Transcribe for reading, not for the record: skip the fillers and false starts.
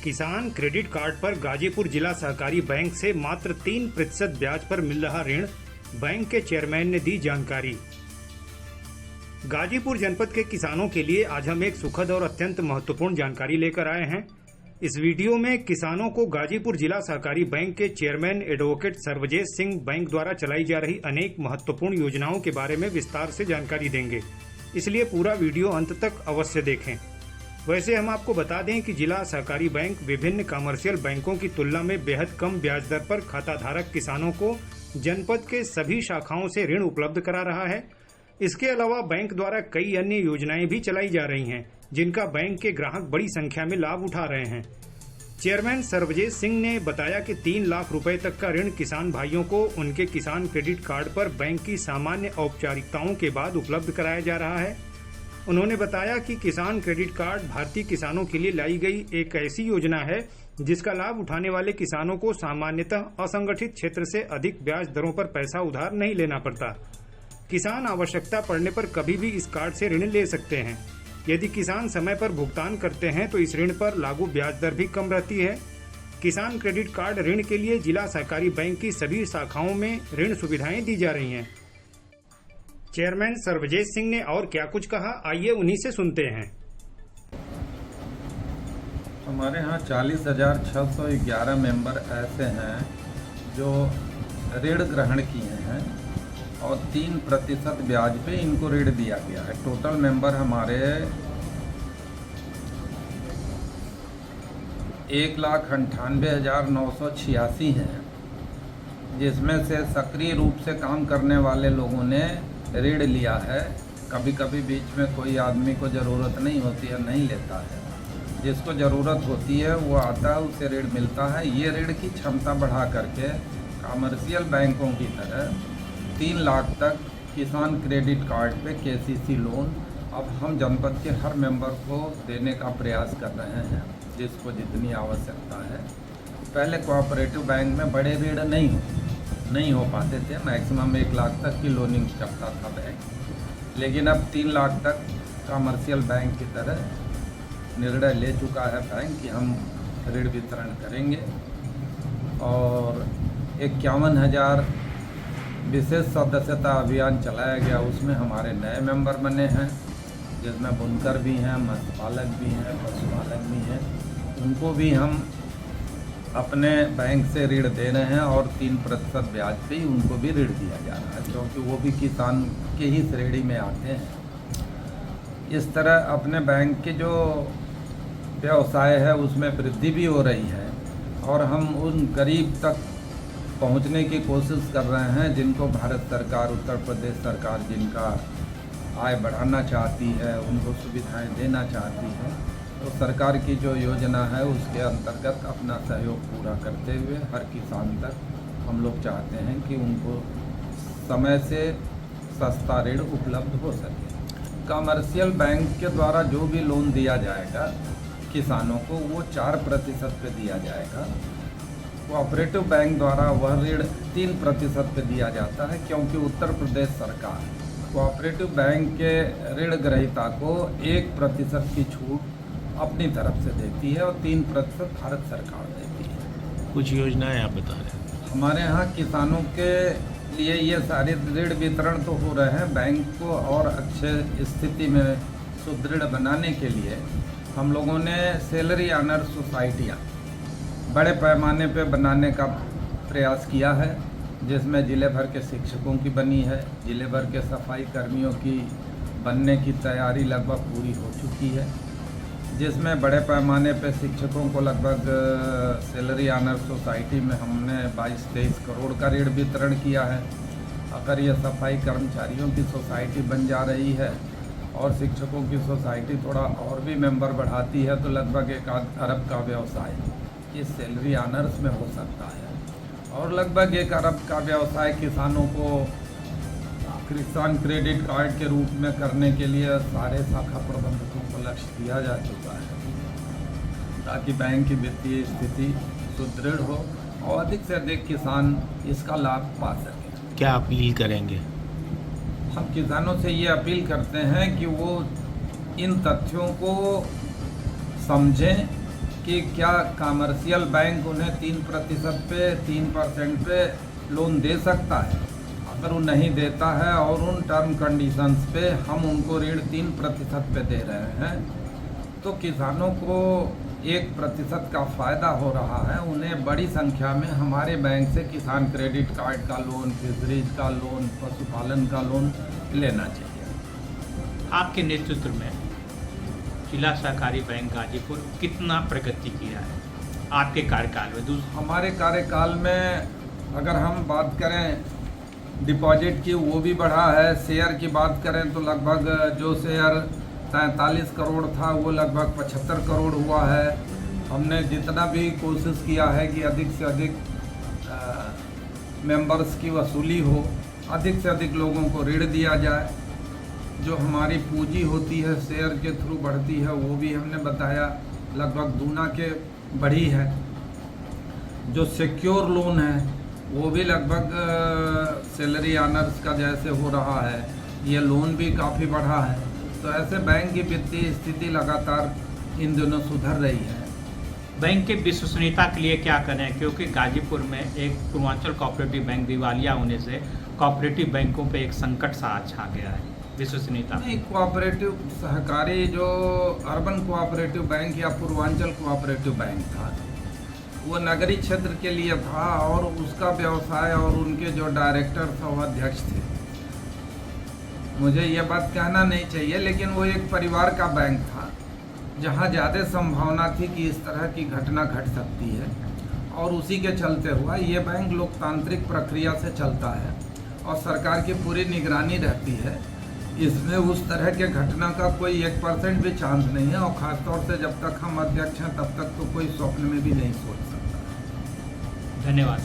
किसान credit card पर गाजीपुर जिला सहकारी बैंक से मात्र 3% ब्याज पर मिल रहा ऋण, बैंक के चेयरमैन ने दी जानकारी। गाजीपुर जनपद के किसानों के लिए आज हम एक सुखद और अत्यंत महत्वपूर्ण जानकारी लेकर आए हैं। इस वीडियो में किसानों को गाजीपुर जिला सहकारी बैंक के चेयरमैन एडवोकेट सर्वजेश सिंह बैंक द्वारा चलाई जा रही अनेक महत्वपूर्ण योजनाओं के बारे में विस्तार से जानकारी देंगे, इसलिए पूरा वीडियो अंत तक अवश्य देखें। वैसे हम आपको बता दें कि जिला सहकारी बैंक विभिन्न कमर्शियल बैंकों की तुलना में बेहद कम ब्याज दर पर खाताधारक किसानों को जनपद के सभी शाखाओं से ऋण उपलब्ध करा रहा है। इसके अलावा बैंक द्वारा कई अन्य योजनाएं भी चलाई जा रही हैं, जिनका बैंक के ग्राहक बड़ी संख्या में लाभ उठा रहे हैं। चेयरमैन सर्वजेश सिंह ने बताया कि 3 लाख रुपए तक का ऋण किसान भाइयों को उनके किसान क्रेडिट कार्ड पर बैंक की सामान्य औपचारिकताओं के बाद उपलब्ध कराया जा रहा है। उन्होंने बताया कि किसान क्रेडिट कार्ड भारतीय किसानों के लिए लाई गई एक ऐसी योजना है जिसका लाभ उठाने वाले किसानों को सामान्यतः असंगठित क्षेत्र से अधिक ब्याज दरों पर पैसा उधार नहीं लेना पड़ता। किसान आवश्यकता पड़ने पर कभी भी इस कार्ड से ऋण ले सकते हैं। यदि किसान समय पर भुगतान करते हैं तो इस ऋण पर लागू ब्याज दर भी कम रहती है। किसान क्रेडिट कार्ड ऋण के लिए जिला सहकारी बैंक की सभी शाखाओं में ऋण सुविधाएं दी जा रही हैं। चेयरमैन सर्वजेश सिंह ने और क्या कुछ कहा, आइए उन्हीं से सुनते हैं। हमारे यहाँ 40,611 मेंबर ऐसे हैं जो ऋण ग्रहण किए हैं और 3% ब्याज पे इनको ऋण दिया गया है। टोटल मेंबर हमारे 1,98,986 हैं, जिसमें से सक्रिय रूप से काम करने वाले लोगों ने ऋण लिया है। कभी कभी बीच में कोई आदमी को ज़रूरत नहीं होती है, नहीं लेता है। जिसको ज़रूरत होती है वो आता है, उसे ऋण मिलता है। ये ऋण की क्षमता बढ़ा करके कमर्शियल बैंकों की तरह 3 लाख तक किसान क्रेडिट कार्ड पे केसीसी लोन अब हम जनपद के हर मेंबर को देने का प्रयास कर रहे हैं, जिसको जितनी आवश्यकता है। पहले कोऑपरेटिव बैंक में बड़े ऋण नहीं हो पाते थे, मैक्सिमम 1 लाख तक की लोनिंग करता था बैंक, लेकिन अब 3 लाख तक कमर्शियल बैंक की तरह निर्णय ले चुका है बैंक कि हम ऋण वितरण करेंगे। और 51,000 विशेष सदस्यता अभियान चलाया गया, उसमें हमारे नए मेंबर बने हैं, जिसमें बुनकर भी हैं, मत्स्य पालक भी हैं, पशुपालक भी हैं। उनको भी हम अपने बैंक से ऋण दे रहे हैं और 3% ब्याज पे ही उनको भी ऋण दिया जा रहा है, क्योंकि वो भी किसान के ही श्रेणी में आते हैं। इस तरह अपने बैंक के जो व्यवसाय है उसमें वृद्धि भी हो रही है और हम उन गरीब तक पहुंचने की कोशिश कर रहे हैं जिनको भारत सरकार, उत्तर प्रदेश सरकार जिनका आय बढ़ाना चाहती है, उनको सुविधाएं देना चाहती है। तो सरकार की जो योजना है उसके अंतर्गत अपना सहयोग पूरा करते हुए हर किसान तक हम लोग चाहते हैं कि उनको समय से सस्ता ऋण उपलब्ध हो सके। कमर्शियल बैंक के द्वारा जो भी लोन दिया जाएगा किसानों को, वो 4% पे दिया जाएगा। कोऑपरेटिव बैंक द्वारा वह ऋण 3% पे दिया जाता है, क्योंकि उत्तर प्रदेश सरकार कोऑपरेटिव बैंक के ऋण ग्रहीता को 1% की छूट अपनी तरफ से देती है और 3% भारत सरकार देती है। कुछ योजनाएं आप बता रहे हैं। हमारे यहाँ किसानों के लिए ये सारे ऋण वितरण तो हो रहे हैं। बैंक को और अच्छे स्थिति में सुदृढ़ बनाने के लिए हम लोगों ने सैलरी ऑनर सोसाइटियाँ बड़े पैमाने पे बनाने का प्रयास किया है, जिसमें ज़िले भर के शिक्षकों की बनी है, ज़िले भर के सफाई कर्मियों की बनने की तैयारी लगभग पूरी हो चुकी है, जिसमें बड़े पैमाने पे शिक्षकों को लगभग सैलरी ऑनर सोसाइटी में हमने 22-23 करोड़ का ऋण वितरण किया है। अगर ये सफाई कर्मचारियों की सोसाइटी बन जा रही है और शिक्षकों की सोसाइटी थोड़ा और भी मेंबर बढ़ाती है तो लगभग 1 अरब का व्यवसाय इस सैलरी ऑनर्स में हो सकता है। और लगभग 1 अरब का व्यवसाय किसानों को किसान क्रेडिट कार्ड के रूप में करने के लिए सारे शाखा प्रबंधकों को लक्ष्य दिया जा चुका है, ताकि बैंक की वित्तीय स्थिति सुदृढ़ हो और अधिक से अधिक किसान इसका लाभ पा सकें। क्या अपील करेंगे? हम किसानों से ये अपील करते हैं कि वो इन तथ्यों को समझें कि क्या कमर्शियल बैंक उन्हें 3% पे 3% पे लोन दे सकता है। अगर वो नहीं देता है और उन टर्म कंडीशंस पे हम उनको ऋण 3% पे दे रहे हैं, तो किसानों को 1% का फ़ायदा हो रहा है। उन्हें बड़ी संख्या में हमारे बैंक से किसान क्रेडिट कार्ड का लोन, फिशरीज का लोन, पशुपालन का लोन लेना चाहिए। आपके नेतृत्व में जिला सहकारी बैंक गाजीपुर कितना प्रगति किया है आपके कार्यकाल में? हमारे कार्यकाल में अगर हम बात करें डिपॉजिट की, वो भी बढ़ा है। शेयर की बात करें तो लगभग जो शेयर 43 करोड़ था वो लगभग 75 करोड़ हुआ है। हमने जितना भी कोशिश किया है कि अधिक से अधिक मेंबर्स की वसूली हो, अधिक से अधिक लोगों को ऋण दिया जाए। जो हमारी पूंजी होती है शेयर के थ्रू बढ़ती है, वो भी हमने बताया लगभग दूना के बढ़ी है। जो सिक्योर लोन है वो भी लगभग सैलरी ऑनर्स का जैसे हो रहा है, ये लोन भी काफ़ी बढ़ा है। तो ऐसे बैंक की वित्तीय स्थिति लगातार इन दिनों सुधर रही है। बैंक के विश्वसनीयता के लिए क्या करें, क्योंकि गाजीपुर में एक पूर्वांचल कोऑपरेटिव बैंक दिवालिया होने से कोऑपरेटिव बैंकों पे एक संकट सा छा गया है विश्वसनीयता? नहीं, कोऑपरेटिव सहकारी जो अर्बन कोऑपरेटिव बैंक या पूर्वांचल कोऑपरेटिव बैंक था वो नगरीय क्षेत्र के लिए था और उसका व्यवसाय और उनके जो डायरेक्टर थे वो अध्यक्ष थे। मुझे ये बात कहना नहीं चाहिए, लेकिन वो एक परिवार का बैंक था जहाँ ज़्यादा संभावना थी कि इस तरह की घटना घट सकती है, और उसी के चलते हुआ ये बैंक लोकतांत्रिक प्रक्रिया से चलता है और सरकार की पूरी निगरानी रहती है। इसमें उस तरह के घटना का कोई 1% भी चांस नहीं है, और ख़ासतौर से जब तक हम अध्यक्ष हैं तब तक तो कोई स्वप्न में भी नहीं सोच सकता। धन्यवाद।